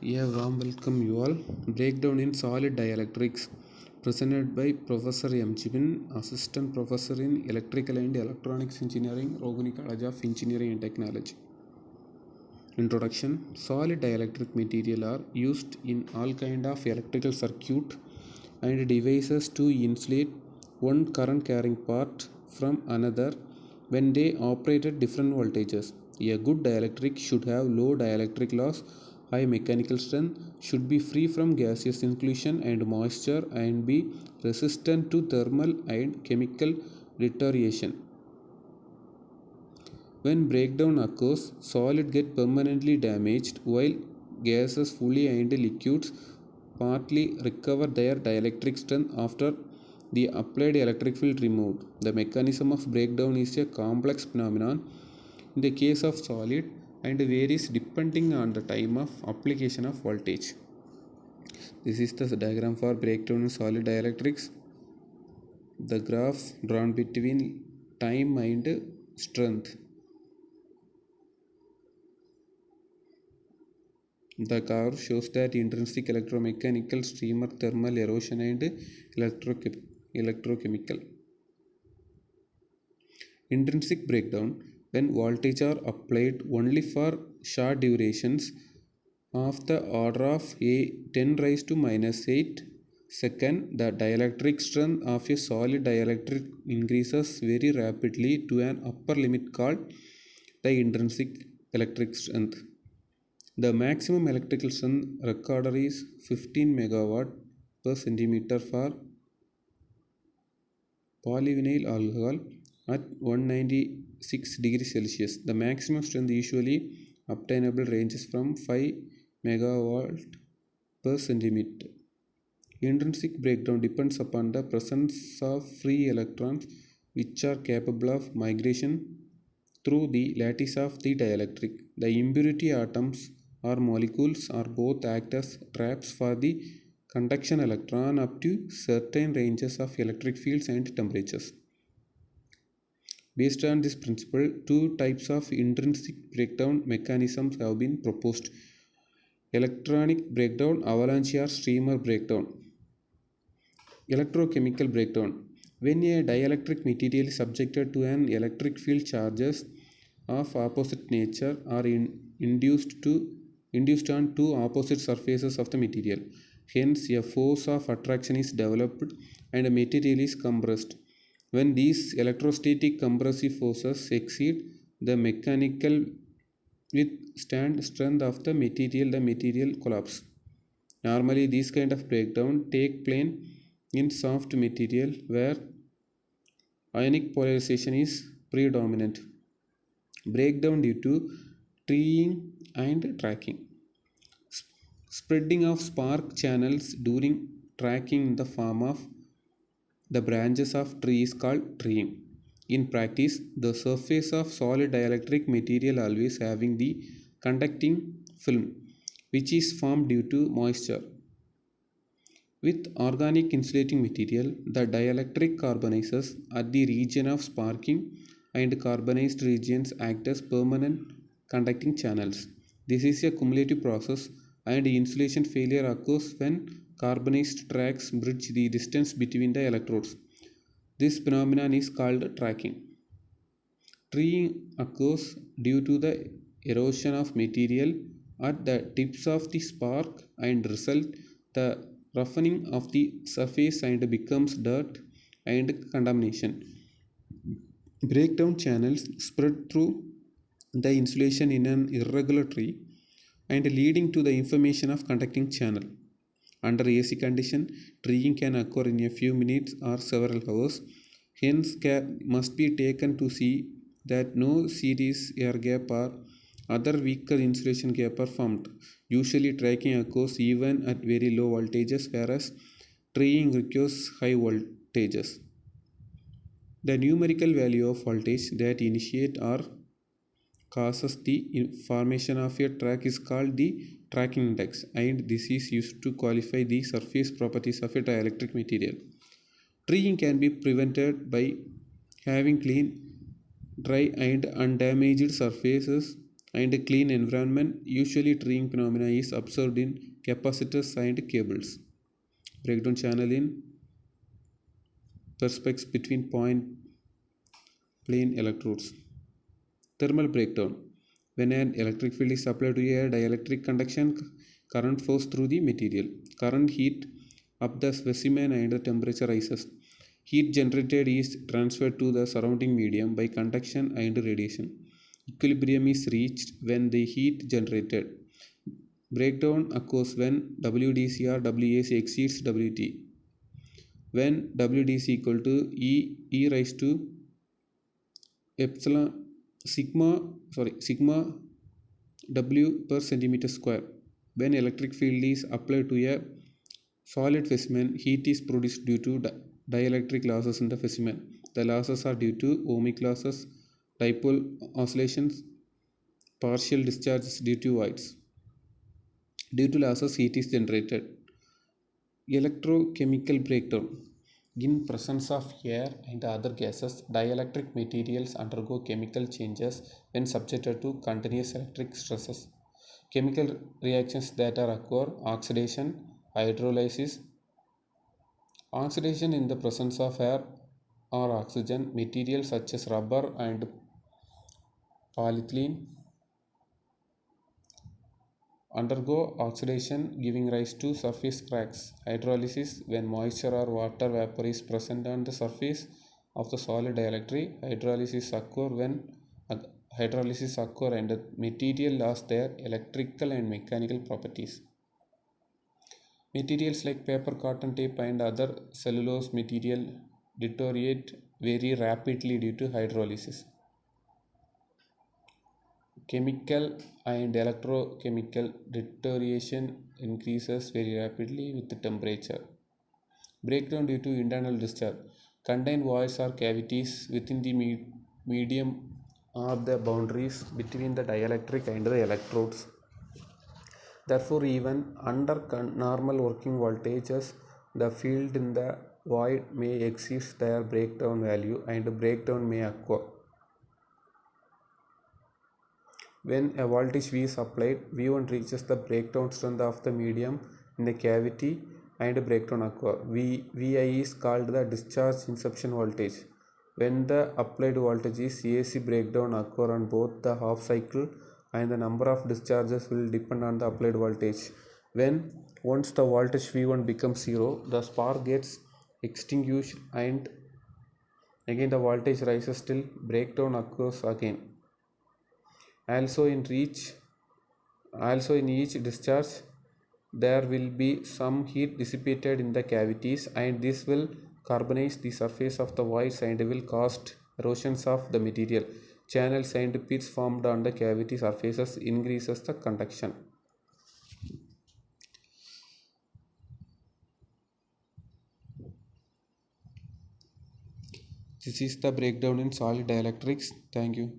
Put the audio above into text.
A warm welcome you all. Breakdown in solid dielectrics presented by Professor M. Chibin, Assistant Professor in Electrical and Electronics Engineering, Roguni College of Engineering and Technology. Introduction. Solid dielectric material are used in all kind of electrical circuit and devices to insulate one current carrying part from another when they operate at different voltages. A good dielectric should have low dielectric loss, high mechanical strength, should be free from gaseous inclusion and moisture, and be resistant to thermal and chemical deterioration. When breakdown occurs, solids get permanently damaged while gases, fully and liquids partly recover their dielectric strength after the applied electric field removed. The mechanism of breakdown is a complex phenomenon in the case of solid and varies depending on the time of application of voltage. This is the diagram for breakdown in solid dielectrics. The graph drawn between time and strength. The curve shows that intrinsic electromechanical, streamer, thermal, erosion and electrochemical. Intrinsic breakdown, when voltage are applied only for short durations of the order of 10 raised to minus 8 second, the dielectric strength of a solid dielectric increases very rapidly to an upper limit called the intrinsic electric strength. The maximum electrical strength recorded is 15 megawatt per centimeter for polyvinyl alcohol at 196 degrees Celsius. The maximum strength usually obtainable ranges from 5 megawatt per centimeter. Intrinsic breakdown depends upon the presence of free electrons which are capable of migration through the lattice of the dielectric. The impurity atoms or molecules are both act as traps for the conduction electron up to certain ranges of electric fields and temperatures. Based on this principle, two types of intrinsic breakdown mechanisms have been proposed: electronic breakdown, avalanche or streamer breakdown. Electrochemical breakdown. When a dielectric material is subjected to an electric field, charges of opposite nature are induced on two opposite surfaces of the material. Hence, a force of attraction is developed and a material is compressed. When these electrostatic compressive forces exceed the mechanical withstand strength of the material collapses. Normally, this kind of breakdown take place in soft material where ionic polarization is predominant. Breakdown due to treeing and tracking. Spreading of spark channels during tracking in the form of the branches of tree is called treeing. In practice, the surface of solid dielectric material always having the conducting film, which is formed due to moisture. With organic insulating material, the dielectric carbonizes at the region of sparking and carbonized regions act as permanent conducting channels. This is a cumulative process and insulation failure occurs when carbonized tracks bridge the distance between the electrodes. This phenomenon is called tracking. Treeing occurs due to the erosion of material at the tips of the spark and result the roughening of the surface and becomes dirt and contamination. Breakdown channels spread through the insulation in an irregular tree and leading to the information of conducting channel. Under AC condition, treeing can occur in a few minutes or several hours. Hence, care must be taken to see that no serious air gap or other weaker insulation gap are formed. Usually, tracking occurs even at very low voltages, whereas treeing requires high voltages. The numerical value of voltage that initiate or causes the formation of a track is called the tracking index, and this is used to qualify the surface properties of a dielectric material. Treeing can be prevented by having clean, dry and undamaged surfaces and a clean environment. Usually treeing phenomena is observed in capacitors and cables. Breakdown channel in perspex between point plane electrodes. Thermal breakdown. When an electric field is applied to a dielectric conduction, current flows through the material. Current heat up the specimen and the temperature rises. Heat generated is transferred to the surrounding medium by conduction and radiation. Equilibrium is reached when the heat generated. Breakdown occurs when WDC or WAC exceeds WT. When WDC equal to E raised to epsilon sigma W per centimeter square. When electric field is applied to a solid specimen, heat is produced due to dielectric losses in the specimen. The losses are due to ohmic losses, dipole oscillations, partial discharges due to voids. Due to losses, heat is generated. Electrochemical breakdown. In presence of air and other gases, dielectric materials undergo chemical changes when subjected to continuous electric stresses. Chemical reactions that are occur: oxidation, hydrolysis. Oxidation in the presence of air or oxygen. Materials such as rubber and polyethylene undergo oxidation, giving rise to surface cracks. Hydrolysis, when moisture or water vapor is present on the surface of the solid dielectric. Hydrolysis occur and the material lost their electrical and mechanical properties. Materials like paper, cotton, tape and other cellulose material deteriorate very rapidly due to hydrolysis. Chemical and electrochemical deterioration increases very rapidly with the temperature. Breakdown due to internal discharge. Contained voids or cavities within the medium are the boundaries between the dielectric and the electrodes. Therefore, even under normal working voltages, the field in the void may exceed their breakdown value and breakdown may occur. When a voltage V is applied, V1 reaches the breakdown strength of the medium in the cavity and breakdown occur. Vi is called the discharge inception voltage. When the applied voltage is AC, breakdown occur on both the half cycle and the number of discharges will depend on the applied voltage. Once the voltage V1 becomes 0, the spark gets extinguished and again the voltage rises till breakdown occurs again. Also in each discharge there will be some heat dissipated in the cavities and this will carbonize the surface of the voids and will cause erosions of the material. Channels and pits formed on the cavity surfaces increases the conduction. This is the breakdown in solid dielectrics. Thank you.